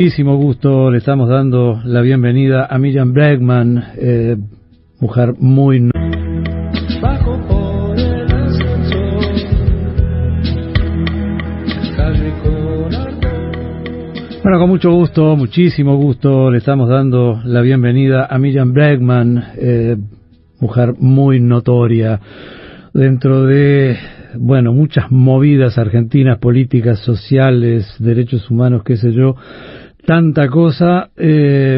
Muchísimo gusto, le estamos dando la bienvenida a Miriam Bregman, mujer muy... Bajo por el ascensor, calle con ardor. Bueno, con mucho gusto, muchísimo gusto, le estamos dando la bienvenida a Miriam Bregman, mujer muy notoria dentro de, bueno, muchas movidas argentinas, políticas, sociales, derechos humanos, qué sé yo, tanta cosa,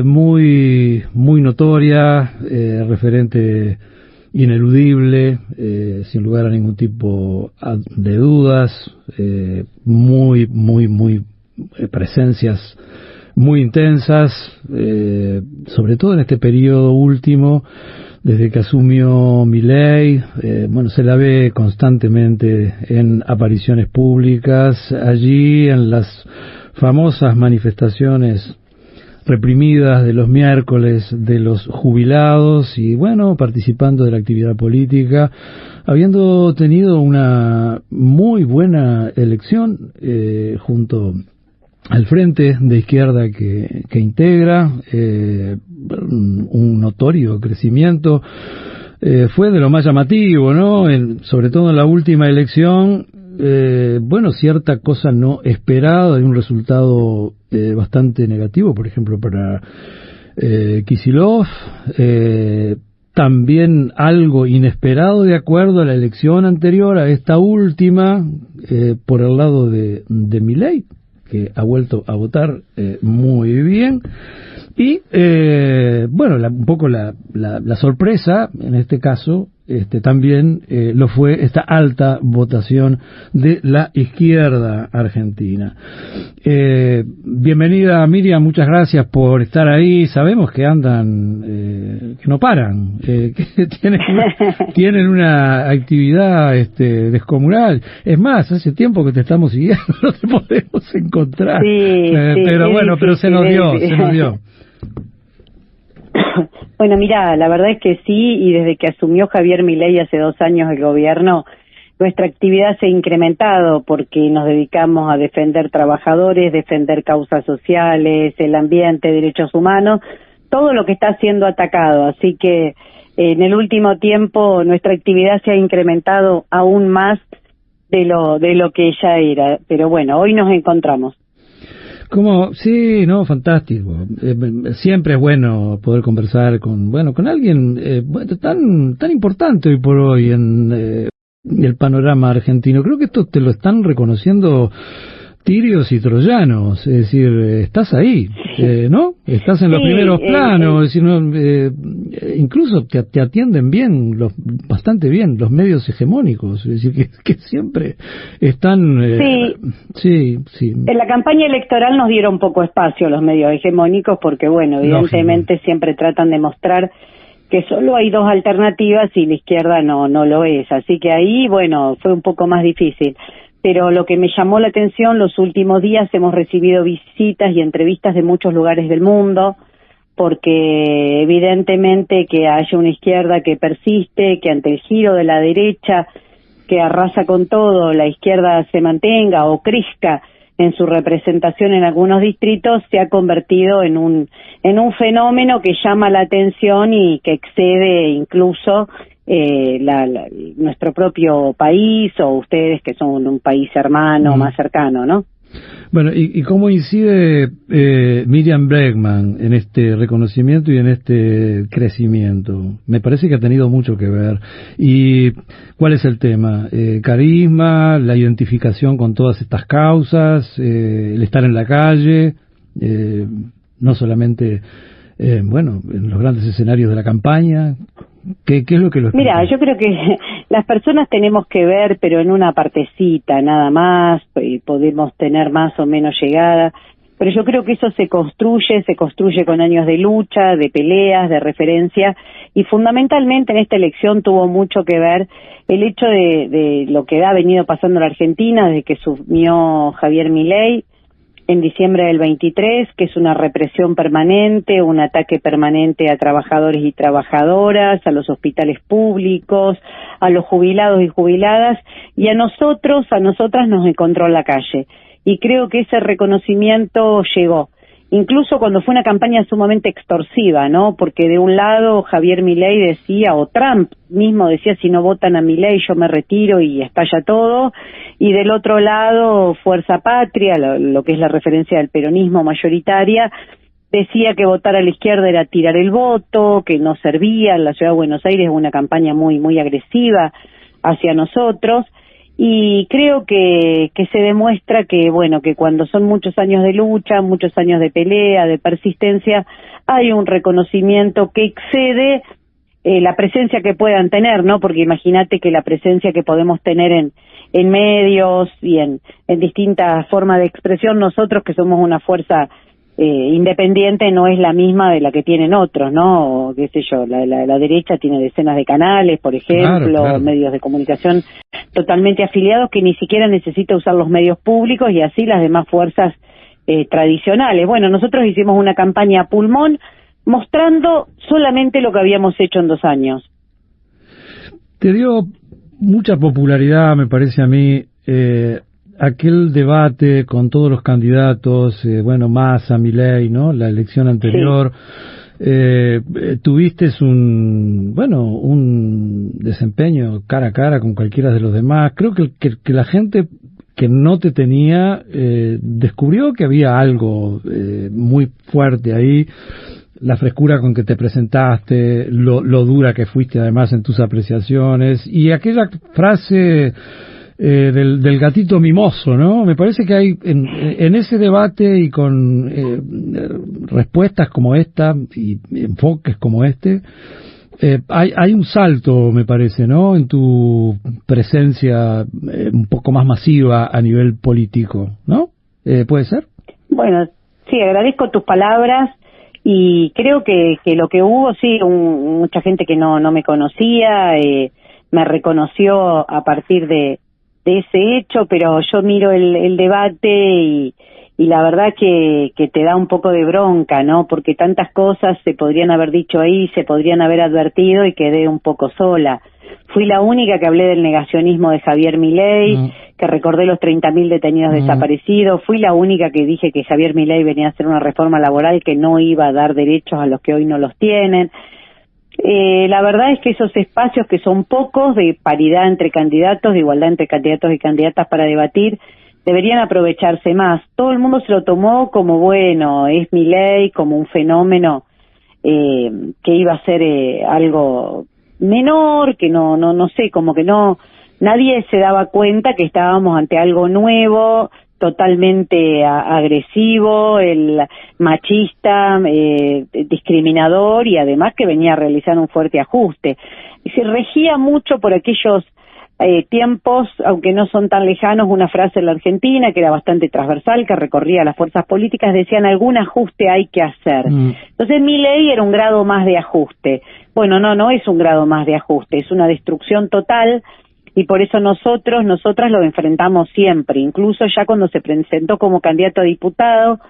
muy notoria, referente ineludible, sin lugar a ningún tipo de dudas, muy presencias muy intensas, sobre todo en este periodo último, desde que asumió Milei. Bueno, se la ve constantemente en apariciones públicas, allí en las famosas manifestaciones reprimidas de los miércoles de los jubilados y, bueno, participando de la actividad política, habiendo tenido una muy buena elección junto al frente de izquierda que integra, un notorio crecimiento. Fue de lo más llamativo, ¿no? Sobre todo en la última elección, bueno, cierta cosa no esperada, de un resultado bastante negativo, por ejemplo, para Kicillof, también algo inesperado de acuerdo a la elección anterior, a esta última, por el lado de Milei, que ha vuelto a votar muy bien. Y, bueno, un poco la sorpresa, en este caso, también lo fue esta alta votación de la izquierda argentina. Bienvenida, Miriam, muchas gracias por estar ahí. Sabemos que andan, que no paran, que tienen una actividad descomunal. Es más, hace tiempo que te estamos siguiendo, no te podemos encontrar. Sí, pero bueno, pero se nos dio. Bueno, mira, la verdad es que sí, y desde que asumió Javier Milei hace 2 años el gobierno, nuestra actividad se ha incrementado porque nos dedicamos a defender trabajadores, defender causas sociales, el ambiente, derechos humanos, todo lo que está siendo atacado. Así que en el último tiempo nuestra actividad se ha incrementado aún más de lo que ya era. Pero bueno, hoy nos encontramos. ¿Cómo? Sí, no, fantástico. Siempre es bueno poder conversar con alguien tan importante hoy por hoy en el panorama argentino. Creo que esto te lo están reconociendo tirios y troyanos, es decir, estás ahí, ¿no? Estás en los primeros planos, es decir, no, incluso te atienden bien, bastante bien, los medios hegemónicos, es decir, que siempre están... Sí. En la campaña electoral nos dieron poco espacio los medios hegemónicos porque, bueno, evidentemente siempre tratan de mostrar que solo hay 2 alternativas y la izquierda no lo es, así que ahí, bueno, fue un poco más difícil. Pero lo que me llamó la atención, los últimos días hemos recibido visitas y entrevistas de muchos lugares del mundo, porque evidentemente que haya una izquierda que persiste, que ante el giro de la derecha, que arrasa con todo, la izquierda se mantenga o crezca en su representación en algunos distritos, se ha convertido en un fenómeno que llama la atención y que excede incluso nuestro propio país, o ustedes que son un país hermano, más cercano, ¿no? Bueno, ¿y cómo incide Miriam Bregman en este reconocimiento y en este crecimiento? Me parece que ha tenido mucho que ver. ¿Y cuál es el tema? Carisma, la identificación con todas estas causas, el estar en la calle, no solamente, en los grandes escenarios de la campaña. ¿Qué es lo que lo explica? Mira, yo creo que las personas tenemos que ver, pero en una partecita nada más, podemos tener más o menos llegada, pero yo creo que eso se construye con años de lucha, de peleas, de referencia, y fundamentalmente en esta elección tuvo mucho que ver el hecho de lo que ha venido pasando en la Argentina desde que asumió Javier Milei en diciembre del 23, que es una represión permanente, un ataque permanente a trabajadores y trabajadoras, a los hospitales públicos, a los jubilados y jubiladas, y a nosotras nos encontró en la calle. Y creo que ese reconocimiento llegó. incluso cuando fue una campaña sumamente extorsiva, ¿no? Porque de un lado Javier Milei decía, o Trump mismo decía, si no votan a Milei yo me retiro y estalla todo, y del otro lado Fuerza Patria, lo que es la referencia del peronismo mayoritaria, decía que votar a la izquierda era tirar el voto, que no servía. En la ciudad de Buenos Aires una campaña muy, muy agresiva hacia nosotros, y creo que se demuestra que, bueno, que cuando son muchos años de lucha, muchos años de pelea, de persistencia, hay un reconocimiento que excede la presencia que puedan tener, ¿no? Porque imagínate que la presencia que podemos tener en medios y en distintas formas de expresión, nosotros que somos una fuerza independiente, no es la misma de la que tienen otros, ¿no? O, qué sé yo, la derecha tiene decenas de canales, por ejemplo, Claro. medios de comunicación totalmente afiliados que ni siquiera necesita usar los medios públicos, y así las demás fuerzas tradicionales. Bueno, nosotros hicimos una campaña a pulmón mostrando solamente lo que habíamos hecho en 2 años. Te dio mucha popularidad, me parece a mí, aquel debate con todos los candidatos, Massa, Milei, ¿no? La elección anterior. Sí. Tuviste un desempeño cara a cara con cualquiera de los demás. Creo que la gente que no te tenía descubrió que había algo muy fuerte ahí. La frescura con que te presentaste, lo dura que fuiste además en tus apreciaciones, y aquella frase del gatito mimoso, ¿no? Me parece que hay en ese debate y con respuestas como esta y enfoques como este, hay un salto, me parece, ¿no? En tu presencia un poco más masiva a nivel político, ¿no? ¿Puede ser? Bueno, sí, agradezco tus palabras. Y creo que lo que hubo, sí, mucha gente que no me conocía, me reconoció a partir de ese hecho, pero yo miro el debate y la verdad que te da un poco de bronca, ¿no? Porque tantas cosas se podrían haber dicho ahí, se podrían haber advertido, y quedé un poco sola. Fui la única que hablé del negacionismo de Javier Milei, que recordé los 30.000 detenidos desaparecidos. Fui la única que dije que Javier Milei venía a hacer una reforma laboral que no iba a dar derechos a los que hoy no los tienen. La verdad es que esos espacios, que son pocos, de paridad entre candidatos, de igualdad entre candidatos y candidatas para debatir, deberían aprovecharse más. Todo el mundo se lo tomó como, bueno, es Milei, como un fenómeno que iba a ser algo menor, que no sé, como que nadie se daba cuenta que estábamos ante algo nuevo, totalmente agresivo, el machista, discriminador, y además que venía a realizar un fuerte ajuste. Y se regía mucho por aquellos tiempos, aunque no son tan lejanos, una frase en la Argentina que era bastante transversal, que recorría las fuerzas políticas, decían: algún ajuste hay que hacer. Entonces Milei era un grado más de ajuste. Bueno, no es un grado más de ajuste, es una destrucción total, y por eso nosotras lo enfrentamos siempre. Incluso ya cuando se presentó como candidato a diputado,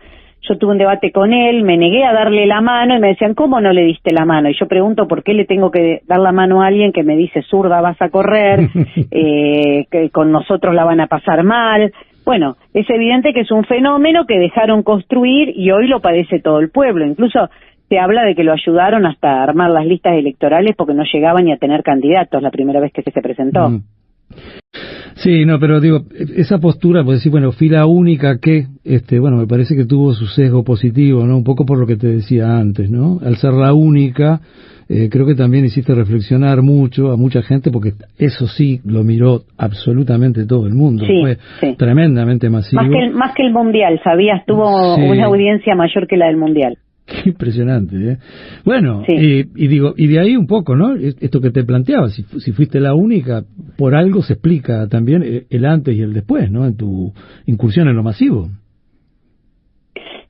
yo tuve un debate con él, me negué a darle la mano y me decían: ¿cómo no le diste la mano? Y yo pregunto: ¿por qué le tengo que dar la mano a alguien que me dice zurda vas a correr, que con nosotros la van a pasar mal? Bueno, es evidente que es un fenómeno que dejaron construir y hoy lo padece todo el pueblo. Incluso se habla de que lo ayudaron hasta a armar las listas electorales porque no llegaban ni a tener candidatos la primera vez que se presentó. Sí, no, pero digo, esa postura, pues decir, bueno, fui la única que, me parece que tuvo su sesgo positivo, ¿no? Un poco por lo que te decía antes, ¿no? Al ser la única, creo que también hiciste reflexionar mucho a mucha gente, porque eso sí lo miró absolutamente todo el mundo. Sí, fue tremendamente masivo. Más que el Mundial, ¿sabías? Tuvo una audiencia mayor que la del Mundial. Qué impresionante, ¿eh? Bueno, sí. Y de ahí un poco, ¿no? Esto que te planteaba, si fuiste la única, por algo se explica también el antes y el después, ¿no? En tu incursión en lo masivo.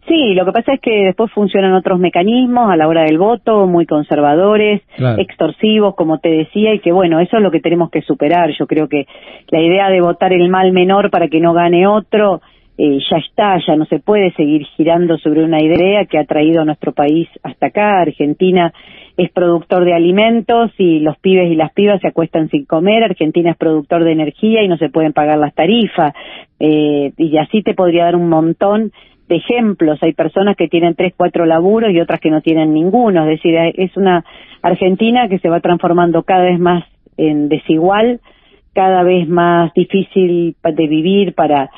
Sí, lo que pasa es que después funcionan otros mecanismos a la hora del voto, muy conservadores, claro, extorsivos, como te decía, y que bueno, eso es lo que tenemos que superar. Yo creo que la idea de votar el mal menor para que no gane otro, ya no se puede seguir girando sobre una idea que ha traído a nuestro país hasta acá. Argentina es productor de alimentos y los pibes y las pibas se acuestan sin comer. Argentina es productor de energía y no se pueden pagar las tarifas, y así te podría dar un montón de ejemplos. Hay personas que tienen 3, 4 laburos y otras que no tienen ninguno. Es decir, es una Argentina que se va transformando cada vez más en desigual, cada vez más difícil de vivir para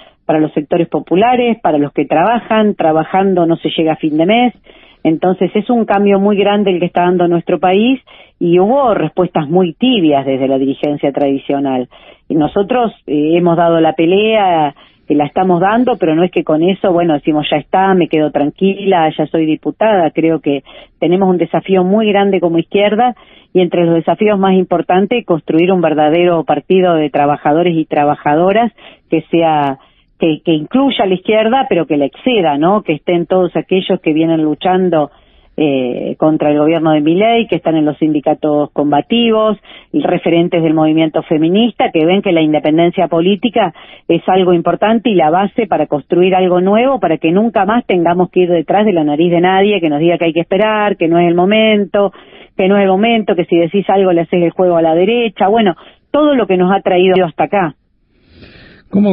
los sectores populares, para los que trabajan, trabajando no se llega a fin de mes. Entonces es un cambio muy grande el que está dando nuestro país y hubo respuestas muy tibias desde la dirigencia tradicional. Y nosotros hemos dado la pelea, que la estamos dando, pero no es que con eso, bueno, decimos ya está, me quedo tranquila, ya soy diputada. Creo que tenemos un desafío muy grande como izquierda y entre los desafíos más importantes, construir un verdadero partido de trabajadores y trabajadoras que sea... que incluya a la izquierda, pero que la exceda, ¿no? Que estén todos aquellos que vienen luchando contra el gobierno de Milei, que están en los sindicatos combativos, y referentes del movimiento feminista, que ven que la independencia política es algo importante y la base para construir algo nuevo, para que nunca más tengamos que ir detrás de la nariz de nadie, que nos diga que hay que esperar, que no es el momento, que si decís algo le haces el juego a la derecha, bueno, todo lo que nos ha traído hasta acá.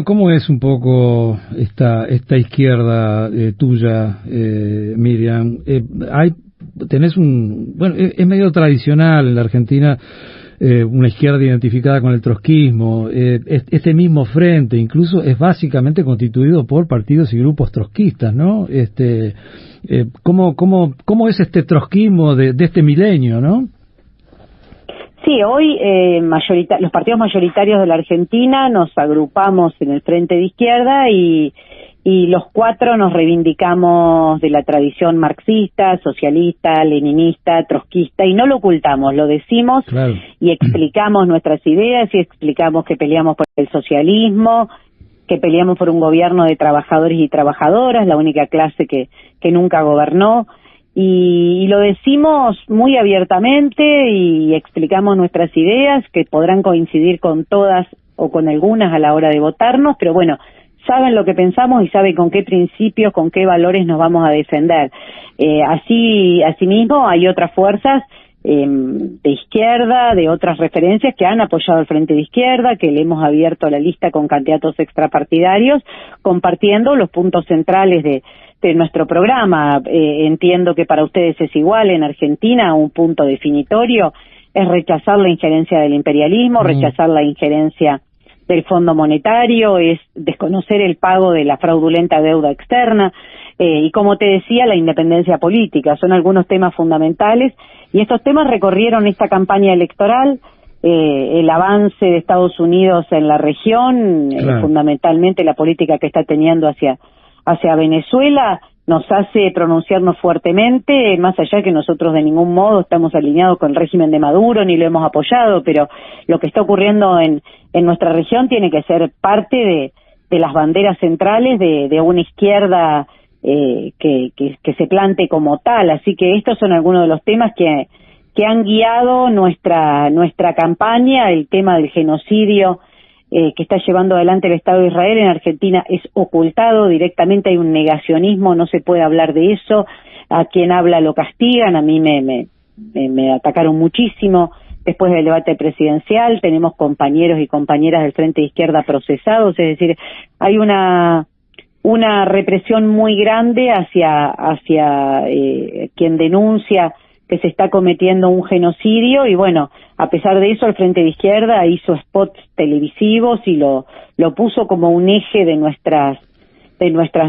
¿Cómo es un poco esta izquierda tuya, Miriam? Tenés es medio tradicional en la Argentina una izquierda identificada con el trotskismo. Este mismo frente incluso es básicamente constituido por partidos y grupos trotskistas, ¿no? ¿Cómo es este trotskismo de este milenio, no? Sí, hoy los partidos mayoritarios de la Argentina nos agrupamos en el Frente de Izquierda y los 4 nos reivindicamos de la tradición marxista, socialista, leninista, trotskista y no lo ocultamos, lo decimos. Claro. Y explicamos nuestras ideas y explicamos que peleamos por el socialismo, que peleamos por un gobierno de trabajadores y trabajadoras, la única clase que nunca gobernó. Y lo decimos muy abiertamente y explicamos nuestras ideas que podrán coincidir con todas o con algunas a la hora de votarnos, pero bueno, saben lo que pensamos y saben con qué principios, con qué valores nos vamos a defender. Asimismo, hay otras fuerzas de izquierda, de otras referencias que han apoyado al Frente de Izquierda, que le hemos abierto la lista con candidatos extrapartidarios, compartiendo los puntos centrales de nuestro programa. Entiendo que para ustedes es igual. En Argentina un punto definitorio es rechazar la injerencia del imperialismo, rechazar la injerencia del Fondo Monetario, es desconocer el pago de la fraudulenta deuda externa y, como te decía, la independencia política. Son algunos temas fundamentales y estos temas recorrieron esta campaña electoral. El avance de Estados Unidos en la región, claro. Fundamentalmente la política que está teniendo hacia Venezuela, nos hace pronunciarnos fuertemente, más allá de que nosotros de ningún modo estamos alineados con el régimen de Maduro ni lo hemos apoyado, pero lo que está ocurriendo en nuestra región tiene que ser parte de las banderas centrales de una izquierda que se plante como tal. Así que estos son algunos de los temas que han guiado nuestra campaña. El tema del genocidio que está llevando adelante el Estado de Israel en Argentina es ocultado directamente, hay un negacionismo, no se puede hablar de eso, a quien habla lo castigan. A mí me atacaron muchísimo después del debate presidencial, tenemos compañeros y compañeras del Frente de Izquierda procesados, es decir, hay una represión muy grande hacia quien denuncia que se está cometiendo un genocidio y bueno, a pesar de eso el Frente de Izquierda hizo spots televisivos y lo puso como un eje de nuestras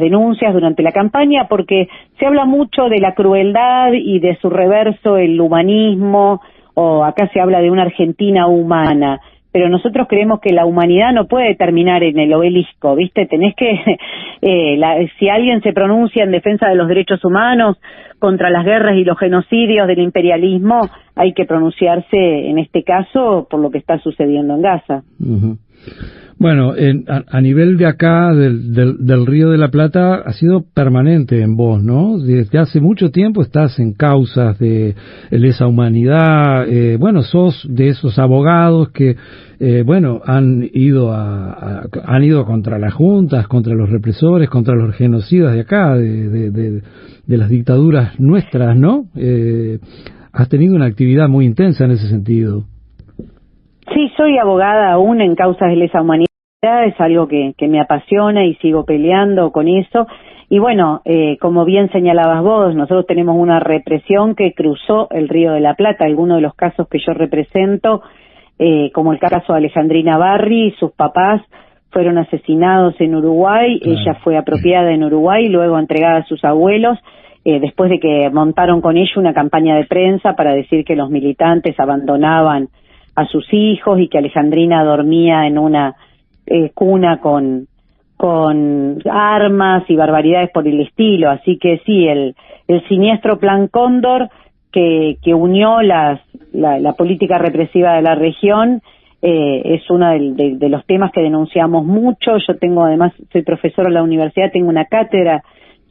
denuncias durante la campaña, porque se habla mucho de la crueldad y de su reverso, el humanismo, o acá se habla de una Argentina humana, pero nosotros creemos que la humanidad no puede terminar en el obelisco, ¿viste? Tenés que, si alguien se pronuncia en defensa de los derechos humanos, contra las guerras y los genocidios del imperialismo, hay que pronunciarse, en este caso, por lo que está sucediendo en Gaza. Uh-huh. Bueno, a nivel de acá, del Río de la Plata, ha sido permanente en vos, ¿no? Desde hace mucho tiempo estás en causas de lesa humanidad, sos de esos abogados que, han ido contra las juntas, contra los represores, contra los genocidas de acá, de las dictaduras nuestras, ¿no? Has tenido una actividad muy intensa en ese sentido. Sí, soy abogada aún en causas de lesa humanidad, es algo que me apasiona y sigo peleando con eso. Y bueno, como bien señalabas vos, nosotros tenemos una represión que cruzó el Río de la Plata. Algunos de los casos que yo represento, como el caso de Alejandrina Barri, sus papás fueron asesinados en Uruguay, ella fue apropiada en Uruguay, luego entregada a sus abuelos, después de que montaron con ella una campaña de prensa para decir que los militantes abandonaban a sus hijos y que Alejandrina dormía en una cuna con armas y barbaridades por el estilo. Así que sí, el siniestro Plan Cóndor que unió la política represiva de la región es uno de los temas que denunciamos mucho. Yo tengo, además, soy profesora en la universidad, tengo una cátedra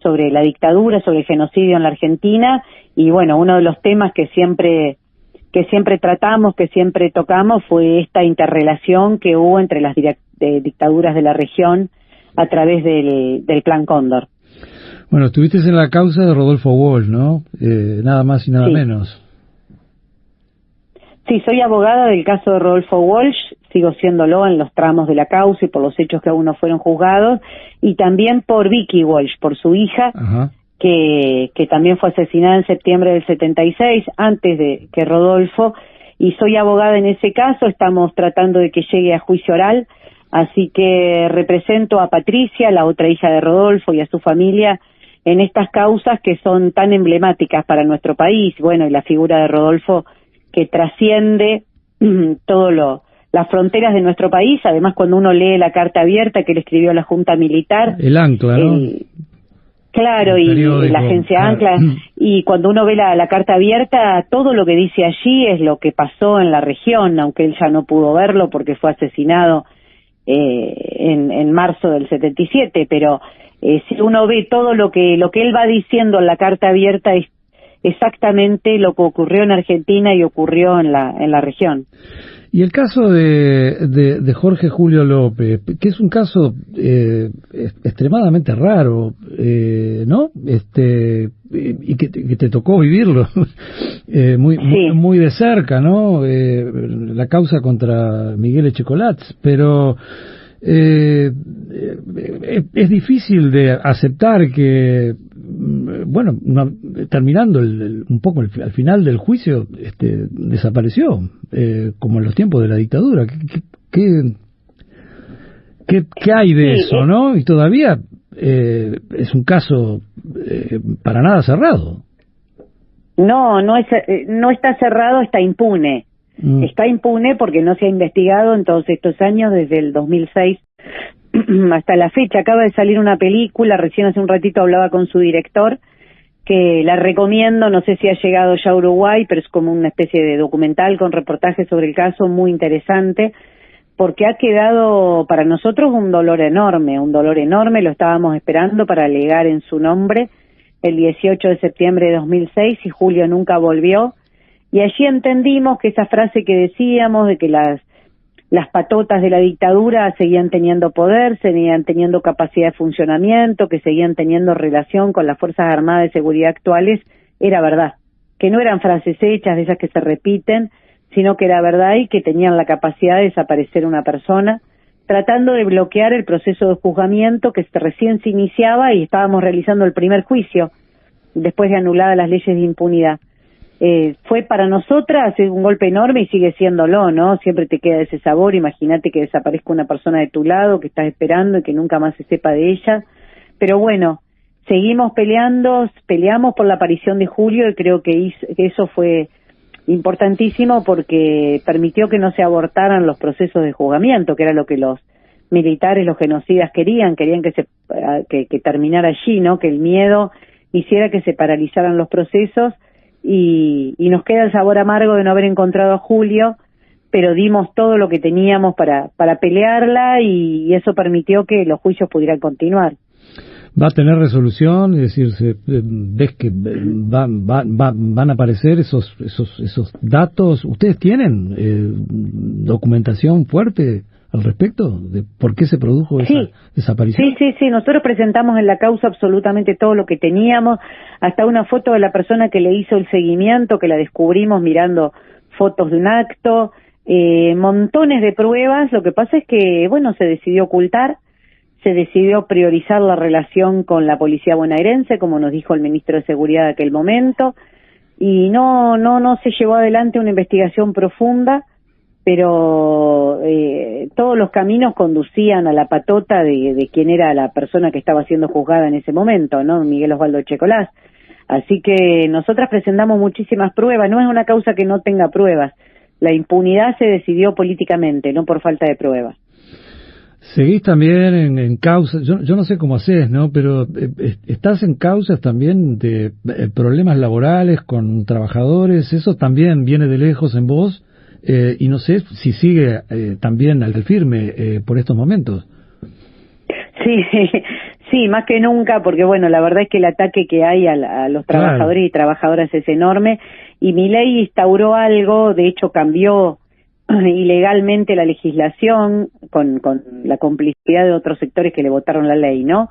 sobre la dictadura, sobre el genocidio en la Argentina, y bueno, uno de los temas que siempre tratamos, que siempre tocamos, fue esta interrelación que hubo entre las dictaduras de la región a través del Plan Cóndor. Bueno, estuviste en la causa de Rodolfo Walsh, ¿no? Nada más y nada menos. Sí, soy abogada del caso de Rodolfo Walsh, sigo siéndolo en los tramos de la causa y por los hechos que aún no fueron juzgados, y también por Vicky Walsh, por su hija, que también fue asesinada en septiembre del 76, antes de que Rodolfo, y soy abogada en ese caso. Estamos tratando de que llegue a juicio oral. Así que represento a Patricia, la otra hija de Rodolfo, y a su familia en estas causas que son tan emblemáticas para nuestro país. Bueno, y la figura de Rodolfo que trasciende las fronteras de nuestro país. Además, cuando uno lee la carta abierta que le escribió a la Junta Militar. El Ancla, ¿no? Claro, y la agencia Ancla. Y cuando uno ve la carta abierta, todo lo que dice allí es lo que pasó en la región, aunque él ya no pudo verlo porque fue asesinado en marzo del 77, pero si uno ve todo lo que él va diciendo en la carta abierta es exactamente lo que ocurrió en Argentina y ocurrió en la región. Y el caso de Jorge Julio López, que es un caso extremadamente raro, ¿no? Y que te tocó vivirlo muy de cerca, ¿no? La causa contra Miguel Echecolatz, pero es difícil de aceptar que, bueno, terminando un poco al final del juicio, desapareció, como en los tiempos de la dictadura. ¿Qué hay de eso, no? Y todavía es un caso para nada cerrado. No está cerrado, está impune. Está impune porque no se ha investigado en todos estos años, desde el 2006 hasta la fecha. Acaba de salir una película, recién hace un ratito hablaba con su director, que la recomiendo, no sé si ha llegado ya a Uruguay, pero es como una especie de documental con reportajes sobre el caso, muy interesante, porque ha quedado para nosotros un dolor enorme, lo estábamos esperando para alegar en su nombre el 18 de septiembre de 2006 y Julio nunca volvió. Y allí entendimos que esa frase que decíamos de que las patotas de la dictadura seguían teniendo poder, seguían teniendo capacidad de funcionamiento, que seguían teniendo relación con las Fuerzas Armadas de Seguridad actuales, era verdad. Que no eran frases hechas de esas que se repiten, sino que era verdad y que tenían la capacidad de desaparecer una persona, tratando de bloquear el proceso de juzgamiento que recién se iniciaba y estábamos realizando el primer juicio, después de anuladas las leyes de impunidad. Fue para nosotras un golpe enorme y sigue siéndolo, ¿no? Siempre te queda ese sabor. Imagínate que desaparezca una persona de tu lado que estás esperando y que nunca más se sepa de ella. Pero bueno, seguimos peleamos por la aparición de Julio y creo que eso fue importantísimo porque permitió que no se abortaran los procesos de juzgamiento, que era lo que los militares, los genocidas querían que terminara allí, ¿no? Que el miedo hiciera que se paralizaran los procesos. Y nos queda el sabor amargo de no haber encontrado a Julio, pero dimos todo lo que teníamos para pelearla y eso permitió que los juicios pudieran continuar. ¿Va a tener resolución? Es decir, ¿ves que van a aparecer esos datos? ¿Ustedes tienen documentación fuerte al respecto de por qué se produjo esa desaparición? Sí, nosotros presentamos en la causa absolutamente todo lo que teníamos, hasta una foto de la persona que le hizo el seguimiento, que la descubrimos mirando fotos de un acto, montones de pruebas. Lo que pasa es que, bueno, se decidió ocultar, se decidió priorizar la relación con la policía bonaerense, como nos dijo el ministro de Seguridad de aquel momento, y no se llevó adelante una investigación profunda, pero todos los caminos conducían a la patota de quién era la persona que estaba siendo juzgada en ese momento, ¿no? Miguel Osvaldo Echecolás. Así que nosotras presentamos muchísimas pruebas, no es una causa que no tenga pruebas, la impunidad se decidió políticamente, no por falta de pruebas. Seguís también en causas, yo no sé cómo haces, ¿no? Pero estás en causas también de problemas laborales con trabajadores, eso también viene de lejos en vos, y no sé si sigue también al firme por estos momentos. Sí, sí, más que nunca, porque bueno, la verdad es que el ataque que hay a los trabajadores y trabajadoras es enorme, y Milei instauró algo, de hecho cambió ilegalmente la legislación con la complicidad de otros sectores que le votaron la ley, ¿no?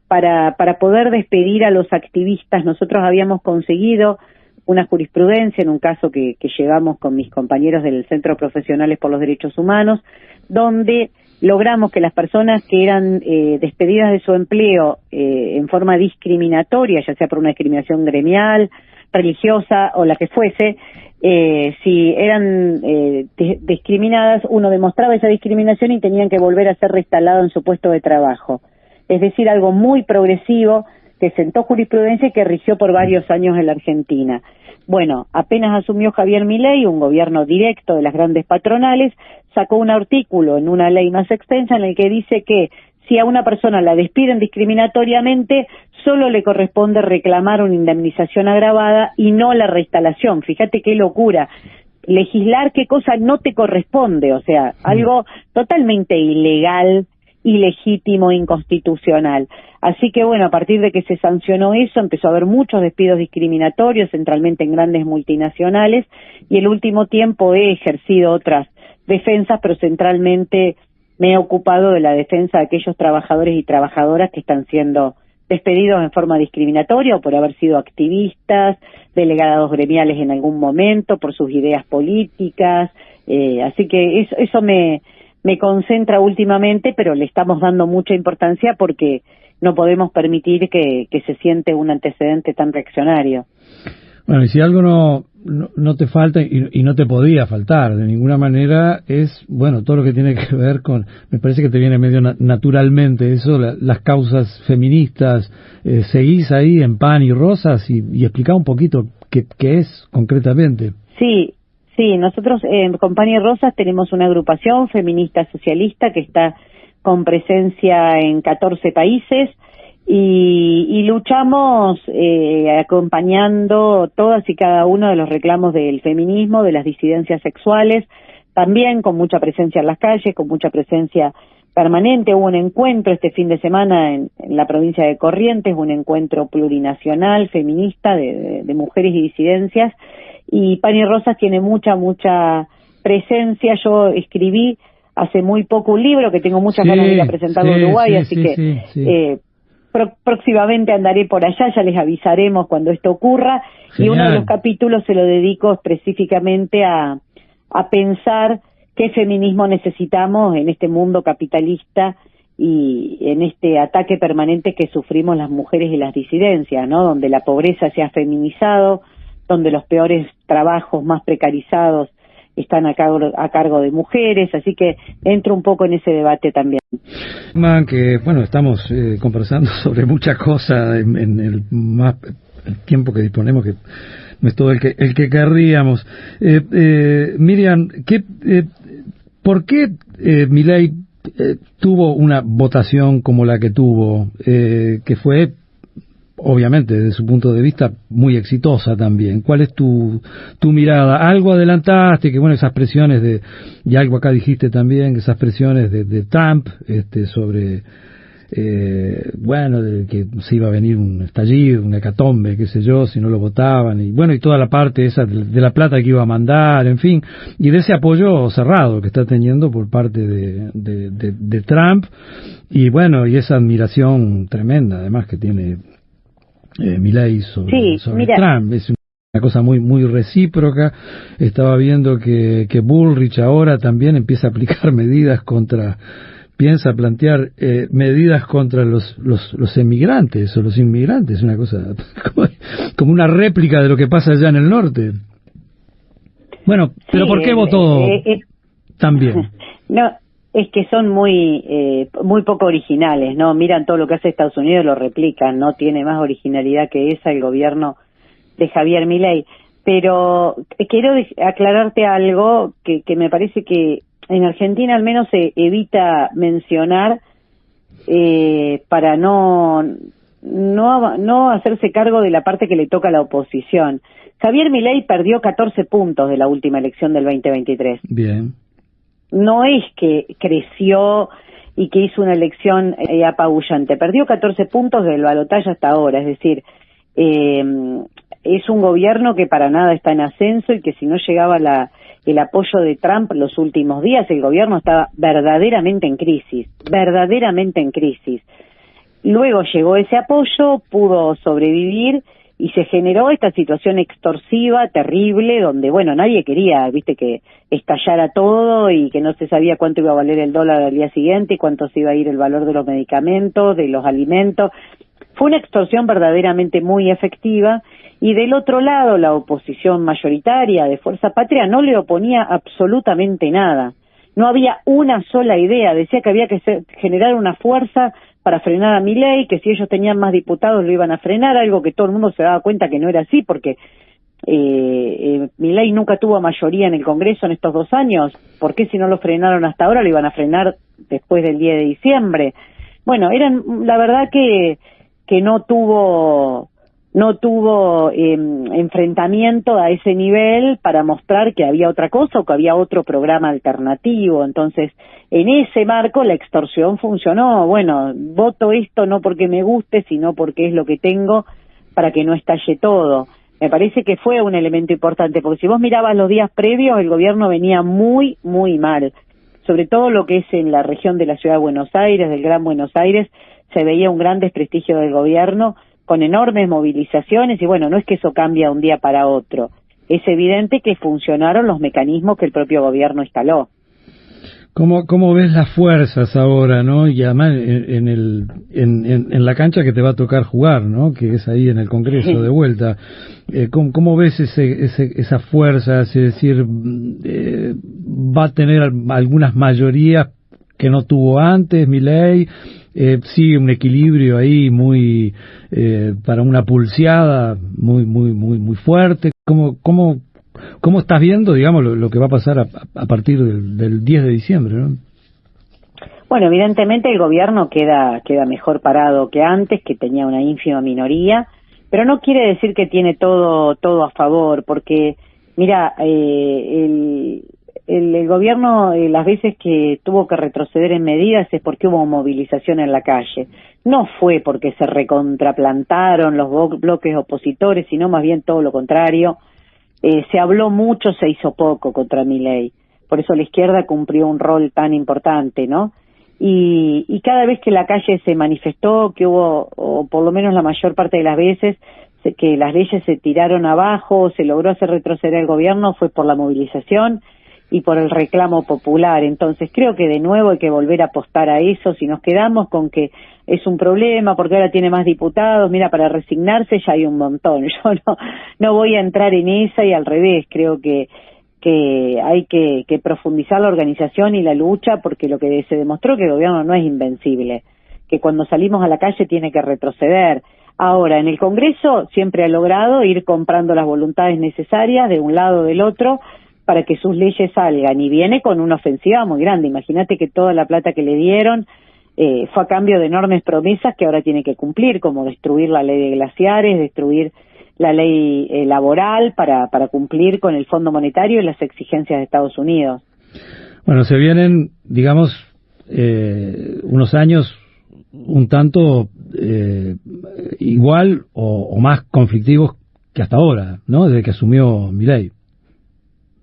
Para poder despedir a los activistas, nosotros habíamos conseguido una jurisprudencia en un caso que llevamos con mis compañeros del Centro Profesionales por los Derechos Humanos, donde logramos que las personas que eran despedidas de su empleo en forma discriminatoria, ya sea por una discriminación gremial, religiosa o la que fuese, si eran discriminadas, uno demostraba esa discriminación y tenían que volver a ser reinstalado en su puesto de trabajo. Es decir, algo muy progresivo que sentó jurisprudencia y que rigió por varios años en la Argentina. Bueno, apenas asumió Javier Milei, un gobierno directo de las grandes patronales, sacó un artículo en una ley más extensa en el que dice que si a una persona la despiden discriminatoriamente, solo le corresponde reclamar una indemnización agravada y no la reinstalación. Fíjate qué locura. Legislar qué cosa no te corresponde, o sea, algo totalmente ilegal, ilegítimo, inconstitucional. Así que bueno, a partir de que se sancionó eso, empezó a haber muchos despidos discriminatorios, centralmente en grandes multinacionales, y el último tiempo he ejercido otras defensas, pero centralmente me he ocupado de la defensa de aquellos trabajadores y trabajadoras que están siendo despedidos en forma discriminatoria o por haber sido activistas, delegados gremiales en algún momento, por sus ideas políticas, así que eso me concentra últimamente, pero le estamos dando mucha importancia porque no podemos permitir que se siente un antecedente tan reaccionario. Bueno, y si algo no te falta y no te podía faltar de ninguna manera es, bueno, todo lo que tiene que ver con, me parece que te viene medio naturalmente eso, las causas feministas. Seguís ahí en Pan y Rosas y explica un poquito qué es concretamente. Sí, nosotros con Pan y Rosas tenemos una agrupación feminista socialista que está con presencia en 14 países y luchamos acompañando todas y cada uno de los reclamos del feminismo, de las disidencias sexuales, también con mucha presencia en las calles, con mucha presencia permanente. Hubo un encuentro este fin de semana en la provincia de Corrientes, un encuentro plurinacional, feminista, de mujeres y disidencias, y Pan y Rosas tiene mucha presencia. Yo escribí hace muy poco un libro que tengo muchas ganas de ir a presentarlo en Uruguay, así que próximamente andaré por allá, ya les avisaremos cuando esto ocurra. Genial. Y uno de los capítulos se lo dedico específicamente a pensar qué feminismo necesitamos en este mundo capitalista y en este ataque permanente que sufrimos las mujeres y las disidencias, ¿no? Donde la pobreza se ha feminizado, donde los peores trabajos más precarizados están a cargo de mujeres, así que entro un poco en ese debate también. Que bueno, estamos conversando sobre muchas cosas en el tiempo que disponemos, que no es todo el que querríamos. Miriam, ¿por qué Milei tuvo una votación como la que tuvo, que fue obviamente desde su punto de vista muy exitosa también? ¿Cuál es tu mirada? Algo adelantaste, que bueno, esas presiones y algo acá dijiste también, esas presiones de Trump sobre de que se iba a venir un estallido, una hecatombe, qué sé yo, si no lo votaban, y bueno, y toda la parte esa de la plata que iba a mandar, en fin, y de ese apoyo cerrado que está teniendo por parte de Trump, y bueno, y esa admiración tremenda además que tiene Milei sobre Trump. Es una cosa muy recíproca. Estaba viendo que Bullrich ahora también empieza a aplicar medidas contra piensa plantear medidas contra los emigrantes o los inmigrantes, una cosa como una réplica de lo que pasa allá en el norte. Bueno, pero ¿por qué votó también? No, es que son muy poco originales, ¿no? Miran todo lo que hace Estados Unidos, lo replican, no tiene más originalidad que esa el gobierno de Javier Milei. Pero quiero aclararte algo que me parece que en Argentina al menos se evita mencionar para no hacerse cargo de la parte que le toca a la oposición. Javier Milei perdió 14 puntos de la última elección del 2023. Bien. No es que creció y que hizo una elección apabullante. Perdió 14 puntos del balotaje hasta ahora, es decir, es un gobierno que para nada está en ascenso y que si no llegaba el apoyo de Trump los últimos días, el gobierno estaba verdaderamente en crisis. Luego llegó ese apoyo, pudo sobrevivir y se generó esta situación extorsiva, terrible, donde, bueno, nadie quería, viste, que estallara todo y que no se sabía cuánto iba a valer el dólar al día siguiente y cuánto se iba a ir el valor de los medicamentos, de los alimentos. Fue una extorsión verdaderamente muy efectiva y del otro lado la oposición mayoritaria de Fuerza Patria no le oponía absolutamente nada. No había una sola idea, decía que había que generar una fuerza para frenar a Milei, que si ellos tenían más diputados lo iban a frenar, algo que todo el mundo se daba cuenta que no era así, porque Milei nunca tuvo mayoría en el Congreso en estos 2 años. ¿Por qué si no lo frenaron hasta ahora lo iban a frenar después del 10 de diciembre? Bueno, la verdad que no tuvo enfrentamiento a ese nivel para mostrar que había otra cosa o que había otro programa alternativo. Entonces, en ese marco la extorsión funcionó. Bueno, voto esto no porque me guste, sino porque es lo que tengo para que no estalle todo. Me parece que fue un elemento importante, porque si vos mirabas los días previos, el gobierno venía muy, muy mal. Sobre todo lo que es en la región de la Ciudad de Buenos Aires, del Gran Buenos Aires, se veía un gran desprestigio del gobierno, con enormes movilizaciones, y bueno, no es que eso cambia de un día para otro. Es evidente que funcionaron los mecanismos que el propio gobierno instaló. ¿Cómo ves las fuerzas ahora, no? Y además en la cancha que te va a tocar jugar, ¿no? Que es ahí en el Congreso de vuelta. ¿Cómo ves esas fuerzas? Es decir, ¿va a tener algunas mayorías que no tuvo antes Milei? Sigue un equilibrio ahí muy para una pulseada muy fuerte. ¿Cómo estás viendo, digamos, lo que va a pasar a partir del 10 de diciembre, ¿no? Bueno, evidentemente el gobierno queda mejor parado que antes, que tenía una ínfima minoría, pero no quiere decir que tiene todo a favor, porque mira, el gobierno, las veces que tuvo que retroceder en medidas es porque hubo movilización en la calle. No fue porque se recontraplantaron los bloques opositores, sino más bien todo lo contrario. Se habló mucho, se hizo poco contra Milei. Por eso la izquierda cumplió un rol tan importante, ¿no? Y cada vez que la calle se manifestó, que hubo, o por lo menos la mayor parte de las veces, que las leyes se tiraron abajo, se logró hacer retroceder el gobierno, fue por la movilización y por el reclamo popular. Entonces creo que de nuevo hay que volver a apostar a eso. Si nos quedamos con que es un problema porque ahora tiene más diputados, mira, para resignarse ya hay un montón. Yo no voy a entrar en esa, y al revés, creo que hay que profundizar la organización y la lucha, porque lo que se demostró que el gobierno no es invencible, que cuando salimos a la calle tiene que retroceder. Ahora, en el Congreso siempre ha logrado ir comprando las voluntades necesarias de un lado o del otro para que sus leyes salgan, y viene con una ofensiva muy grande. Imagínate que toda la plata que le dieron fue a cambio de enormes promesas que ahora tiene que cumplir, como destruir la ley de glaciares, destruir la ley laboral para cumplir con el Fondo Monetario y las exigencias de Estados Unidos. Bueno, se vienen, digamos, unos años un tanto igual o más conflictivos que hasta ahora, ¿no? Desde que asumió Milei.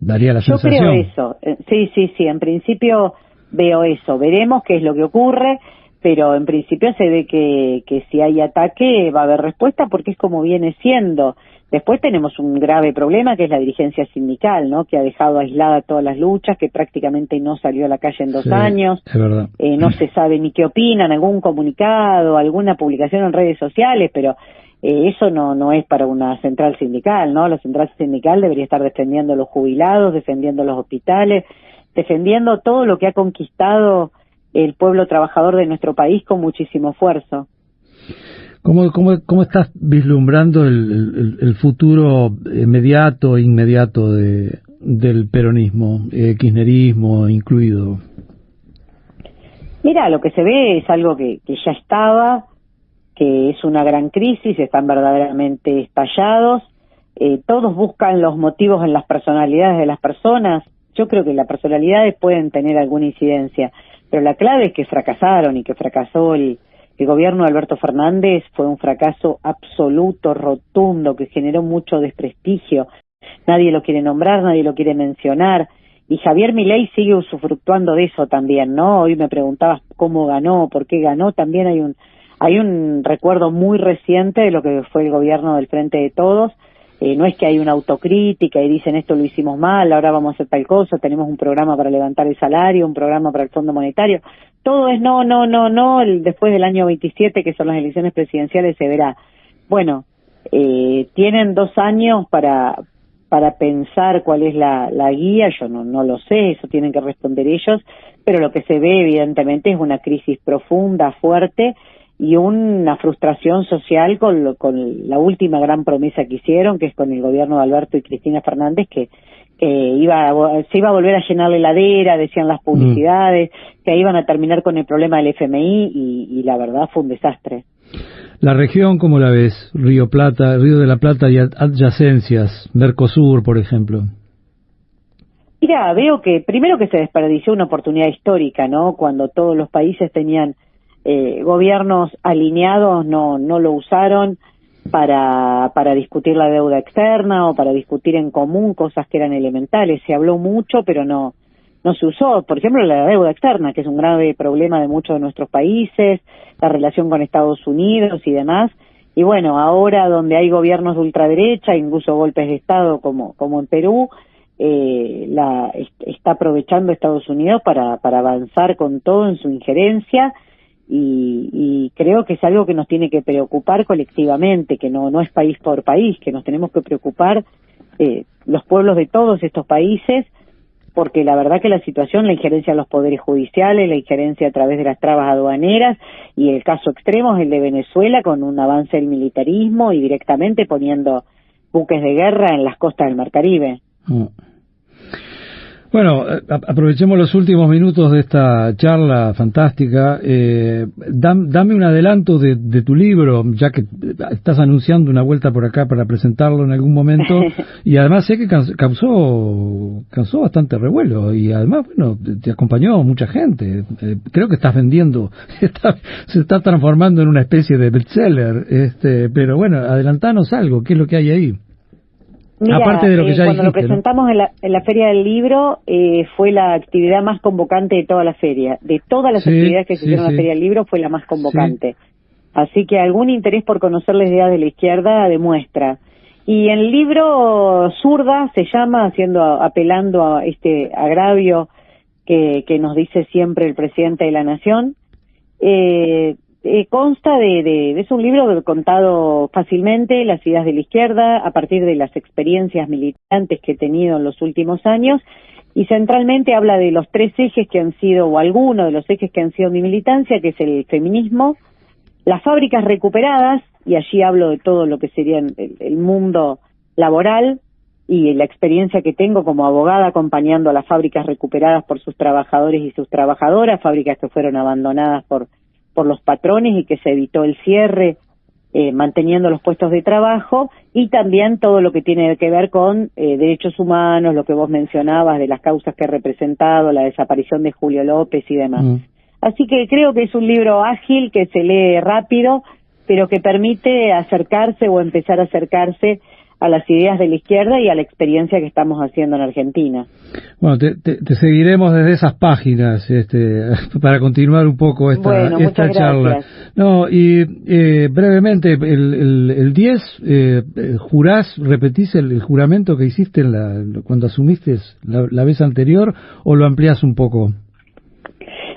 Daría la sensación. Yo creo eso. Sí, en principio veo eso. Veremos qué es lo que ocurre, pero en principio se ve que si hay ataque va a haber respuesta porque es como viene siendo. Después tenemos un grave problema que es la dirigencia sindical, ¿no? Que ha dejado aislada todas las luchas, que prácticamente no salió a la calle en 2 años. Es verdad. No se sabe ni qué opinan, algún comunicado, alguna publicación en redes sociales, pero eso no es para una central sindical, ¿no? La central sindical debería estar defendiendo a los jubilados, defendiendo los hospitales, defendiendo todo lo que ha conquistado el pueblo trabajador de nuestro país con muchísimo esfuerzo. ¿Cómo estás vislumbrando el futuro inmediato del peronismo, kirchnerismo incluido? Mira, lo que se ve es algo que ya estaba, que es una gran crisis, están verdaderamente estallados, todos buscan los motivos en las personalidades de las personas. Yo creo que las personalidades pueden tener alguna incidencia, pero la clave es que fracasaron y que fracasó el gobierno de Alberto Fernández. Fue un fracaso absoluto, rotundo, que generó mucho desprestigio. Nadie lo quiere nombrar, nadie lo quiere mencionar. Y Javier Milei sigue usufructuando de eso también, ¿no? Hoy me preguntabas cómo ganó, por qué ganó. También hay un recuerdo muy reciente de lo que fue el gobierno del Frente de Todos. No es que hay una autocrítica y dicen esto lo hicimos mal, ahora vamos a hacer tal cosa, tenemos un programa para levantar el salario, un programa para el Fondo Monetario. Todo es no, después del año 27, que son las elecciones presidenciales, se verá. Bueno, tienen 2 años para pensar cuál es la guía. Yo no lo sé, eso tienen que responder ellos, pero lo que se ve evidentemente es una crisis profunda, fuerte, y una frustración social con la última gran promesa que hicieron, que es con el gobierno de Alberto y Cristina Fernández, que se iba a volver a llenar la heladera, decían las publicidades, que iban a terminar con el problema del FMI, y la verdad fue un desastre. La región, ¿cómo la ves? Río de la Plata y adyacencias, Mercosur, por ejemplo. Mira, veo que primero que se desperdició una oportunidad histórica, ¿no? Cuando todos los países tenían gobiernos alineados, no lo usaron para discutir la deuda externa o para discutir en común cosas que eran elementales. Se habló mucho, pero no se usó. Por ejemplo, la deuda externa, que es un grave problema de muchos de nuestros países, la relación con Estados Unidos y demás. Y bueno, ahora donde hay gobiernos de ultraderecha, incluso golpes de Estado como en Perú, está aprovechando Estados Unidos para avanzar con todo en su injerencia. Y creo que es algo que nos tiene que preocupar colectivamente, que no es país por país, que nos tenemos que preocupar los pueblos de todos estos países, porque la verdad que la situación, la injerencia en los poderes judiciales, la injerencia a través de las trabas aduaneras, y el caso extremo es el de Venezuela, con un avance del militarismo y directamente poniendo buques de guerra en las costas del Mar Caribe. Bueno, aprovechemos los últimos minutos de esta charla fantástica. Dame un adelanto de tu libro, ya que estás anunciando una vuelta por acá para presentarlo en algún momento, y además sé que causó bastante revuelo, y además, bueno, te acompañó mucha gente. Creo que estás vendiendo, se está transformando en una especie de bestseller, pero bueno, adelantanos algo, ¿qué es lo que hay ahí? Mira, aparte de lo que ya cuando dijiste, lo presentamos, ¿no?, en la Feria del Libro, fue la actividad más convocante de toda la feria. De todas las actividades que se hicieron en la Feria del Libro, fue la más convocante. Así que algún interés por conocer las ideas de la izquierda demuestra. Y en el libro Zurda se llama, apelando a este agravio que nos dice siempre el presidente de la Nación. Consta es un libro contado fácilmente, las ideas de la izquierda, a partir de las experiencias militantes que he tenido en los últimos años, y centralmente habla de los 3 ejes que han sido, o algunos de los ejes que han sido mi militancia, que es el feminismo, las fábricas recuperadas, y allí hablo de todo lo que sería el mundo laboral, y la experiencia que tengo como abogada acompañando a las fábricas recuperadas por sus trabajadores y sus trabajadoras, fábricas que fueron abandonadas por los patrones y que se evitó el cierre, manteniendo los puestos de trabajo, y también todo lo que tiene que ver con derechos humanos, lo que vos mencionabas de las causas que he representado, la desaparición de Julio López y demás. Así que creo que es un libro ágil, que se lee rápido, pero que permite acercarse o empezar a acercarse a las ideas de la izquierda y a la experiencia que estamos haciendo en Argentina. Bueno, te seguiremos desde esas páginas para continuar un poco esta charla. No, y brevemente, el 10, ¿repetís el juramento que hiciste cuando asumiste la vez anterior o lo ampliás un poco?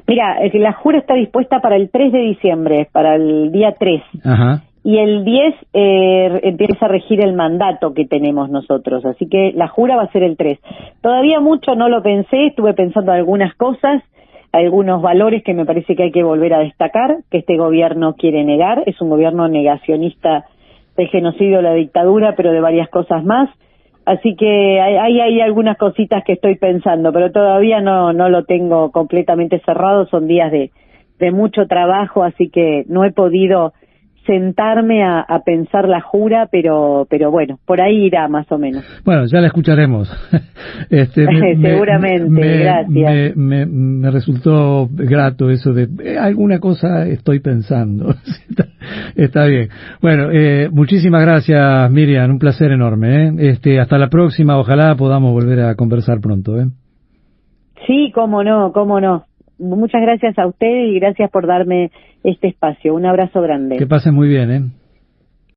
Mira, la jura está dispuesta para el 3 de diciembre, para el día 3. Ajá. Y el 10 empieza a regir el mandato que tenemos nosotros, así que la jura va a ser el 3. Todavía mucho no lo pensé, estuve pensando algunas cosas, algunos valores que me parece que hay que volver a destacar, que este gobierno quiere negar, es un gobierno negacionista del genocidio, de la dictadura, pero de varias cosas más. Así que hay algunas cositas que estoy pensando, pero todavía no lo tengo completamente cerrado, son días de mucho trabajo, así que no he podido sentarme a pensar la jura, pero bueno, por ahí irá más o menos. Bueno, ya la escucharemos. Seguramente, gracias. Me resultó grato eso de alguna cosa estoy pensando. Está bien. Bueno, muchísimas gracias, Miriam, un placer enorme. Hasta la próxima, ojalá podamos volver a conversar pronto. Sí, cómo no. Muchas gracias a usted y gracias por darme este espacio. Un abrazo grande. Que pasen muy bien,